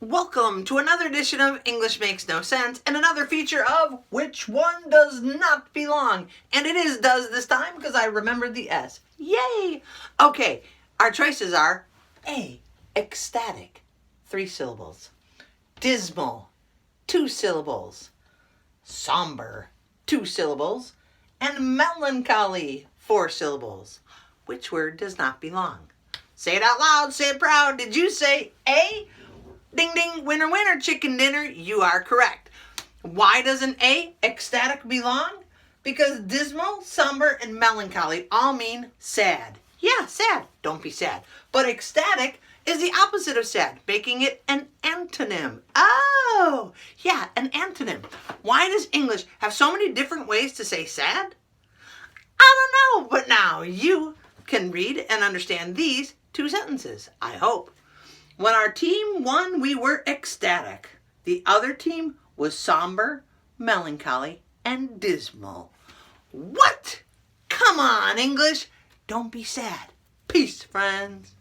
Welcome to another edition of English Makes No Sense and another feature of Which One Does Not Belong. And it is does this time because I remembered the S. Yay! Okay, our choices are A, ecstatic, 3 syllables. Dismal, 2 syllables. Somber, 2 syllables. And melancholy, 4 syllables. Which word does not belong? Say it out loud, say it proud. Did you say A? Ding ding, winner winner, chicken dinner. You are correct. Why doesn't A, ecstatic, belong? Because dismal, somber, and melancholy all mean sad. Yeah, sad. Don't be sad. But ecstatic is the opposite of sad, making it an antonym. Oh, yeah, an antonym. Why does English have so many different ways to say sad? I don't know, but now you can read and understand these 2 sentences, I hope. When our team won, we were ecstatic. The other team was somber, melancholy, and dismal. What? Come on, English. Don't be sad. Peace, friends.